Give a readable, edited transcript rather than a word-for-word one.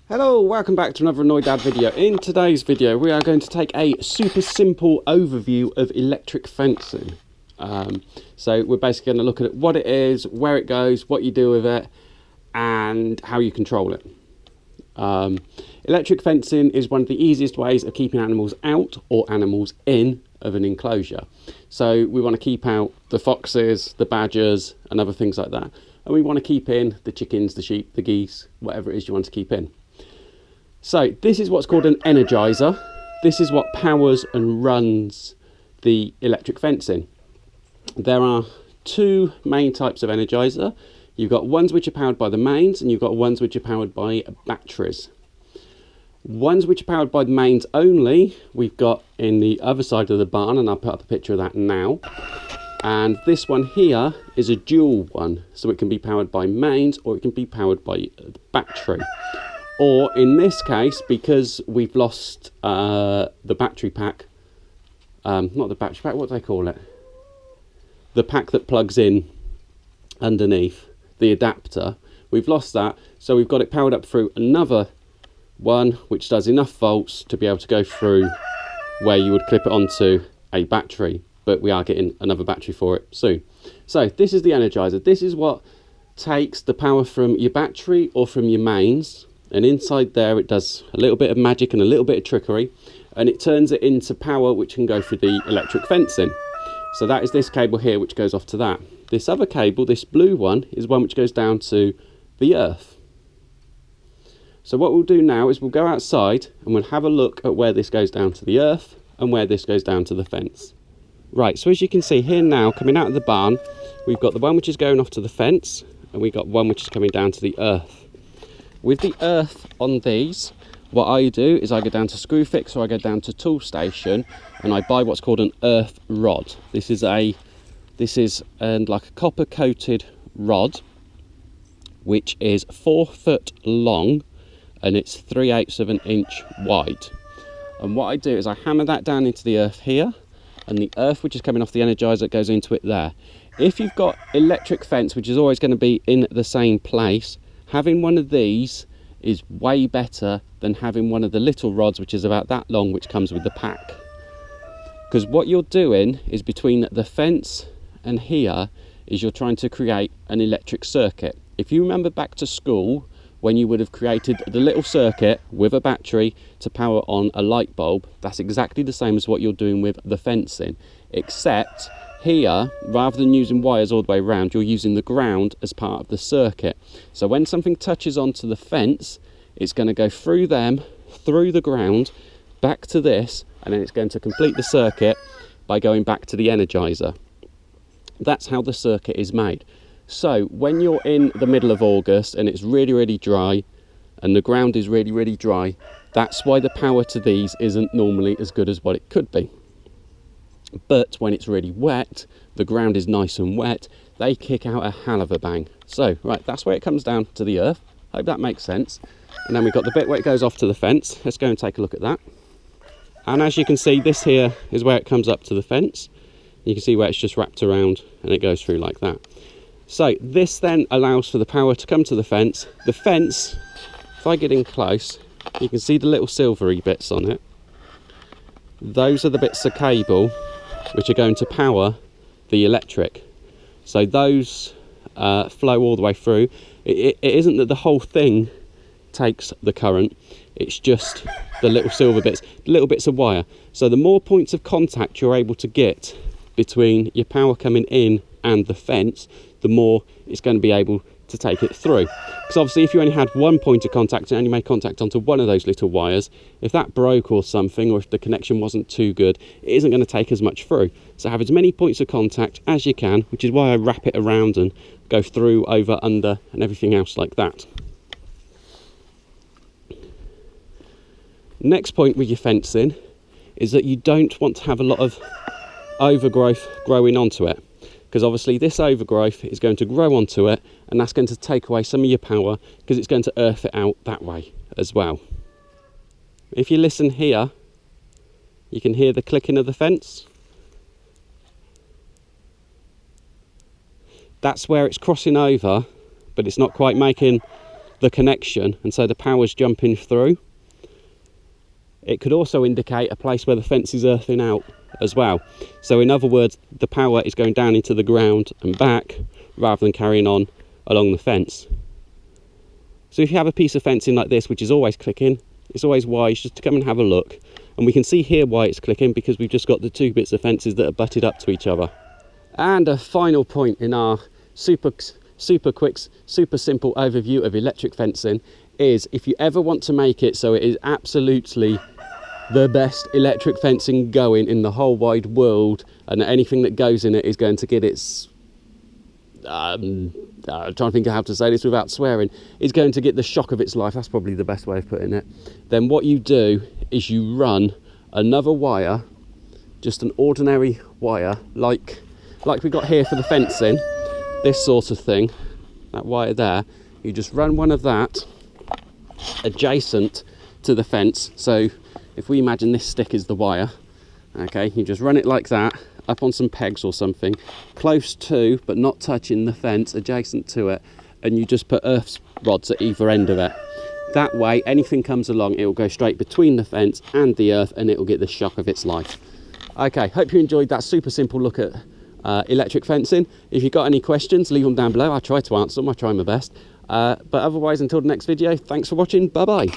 Hello, welcome back to another Annoyed Dad video. In today's video we are going to take a super simple overview of electric fencing. So we're basically going to look at what it is, where it goes, what you do with it and how you control it. Electric fencing is one of the easiest ways of keeping animals out or animals in of an enclosure. So we want to keep out the foxes, the badgers and other things like that. And we want to keep in the chickens, the sheep, the geese, whatever it is you want to keep in. So this is what's called an energizer. This is what powers and runs the electric fencing. There are two main types of energizer. You've got ones which are powered by the mains and you've got ones which are powered by batteries. Ones which are powered by the mains only, we've got in the other side of the barn, and I'll put up a picture of that now. And this one here is a dual one, so it can be powered by mains or it can be powered by battery. Or in this case, because we've lost the battery pack, not the battery pack, what do they call it? The pack that plugs in underneath, the adapter, we've lost that. So we've got it powered up through another one, which does enough volts to be able to go through where you would clip it onto a battery. But we are getting another battery for it soon. So this is the energizer. This is what takes the power from your battery or from your mains. And inside there it does a little bit of magic and a little bit of trickery, and it turns it into power which can go through the electric fencing. So that is this cable here which goes off to that. This other cable, this blue one, is one which goes down to the earth. So what we'll do now is we'll go outside and we'll have a look at where this goes down to the earth and where this goes down to the fence. Right, so as you can see here now, coming out of the barn, we've got the one which is going off to the fence and we've got one which is coming down to the earth. With the earth on these, what I do is I go down to Screwfix or I go down to Toolstation and I buy what's called an earth rod. This is like a copper coated rod which is 4 foot long and it's 3/8 of an inch wide. And what I do is I hammer that down into the earth here, and the earth which is coming off the energizer goes into it there. If you've got electric fence which is always going to be in the same place, having one of these is way better than having one of the little rods which is about that long which comes with the pack. Because what you're doing is between the fence and here is you're trying to create an electric circuit. If you remember back to school when you would have created the little circuit with a battery to power on a light bulb, that's exactly the same as what you're doing with the fencing, except here, rather than using wires all the way around, you're using the ground as part of the circuit. So when something touches onto the fence, it's going to go through them, through the ground, back to this, and then it's going to complete the circuit by going back to the energizer. That's how the circuit is made. So when you're in the middle of August and it's really, really dry, and the ground is really, really dry, that's why the power to these isn't normally as good as what it could be. But when it's really wet, the ground is nice and wet, they kick out a hell of a bang. So, right, that's where it comes down to the earth. Hope that makes sense. And then we've got the bit where it goes off to the fence. Let's go and take a look at that. And as you can see, this here is where it comes up to the fence. You can see where it's just wrapped around and it goes through like that. So this then allows for the power to come to the fence. The fence, if I get in close, you can see the little silvery bits on it. Those are the bits of cable which are going to power the electric. So those flow all the way through. It isn't that the whole thing takes the current, it's just the little silver bits, little bits of wire. So the more points of contact you're able to get between your power coming in and the fence, the more it's going to be able to take it through. Because obviously if you only had one point of contact and only made contact onto one of those little wires, if that broke or something, or if the connection wasn't too good, it isn't going to take as much through. So have as many points of contact as you can, which is why I wrap it around and go through, over, under and everything else like that. Next point with your fencing is that you don't want to have a lot of overgrowth growing onto it. Because obviously this overgrowth is going to grow onto it and that's going to take away some of your power because it's going to earth it out that way as well. If you listen here, you can hear the clicking of the fence. That's where it's crossing over, but it's not quite making the connection, and so the power's jumping through. It could also indicate a place where the fence is earthing out as well. So in other words, the power is going down into the ground and back rather than carrying on along the fence. So if you have a piece of fencing like this which is always clicking, it's always wise just to come and have a look. And we can see here why it's clicking, because we've just got the two bits of fences that are butted up to each other. And a final point in our super quick, super simple overview of electric fencing is, if you ever want to make it so it is absolutely the best electric fencing going in the whole wide world, and anything that goes in it is going to get its I'm trying to think of how to say this without swearing, is going to get the shock of its life, that's probably the best way of putting it, then what you do is you run another wire, just an ordinary wire, like we got here for the fencing, this sort of thing, that wire there, you just run one of that adjacent to the fence. So if we imagine this stick is the wire, okay, you just run it like that up on some pegs or something, close to but not touching the fence, adjacent to it, and you just put earth rods at either end of it. That way anything comes along, it will go straight between the fence and the earth, and it will get the shock of its life. Okay, hope you enjoyed that super simple look at electric fencing. If you've got any questions, leave them down below. I try to answer them, I try my best. But otherwise, until the next video, thanks for watching, bye bye.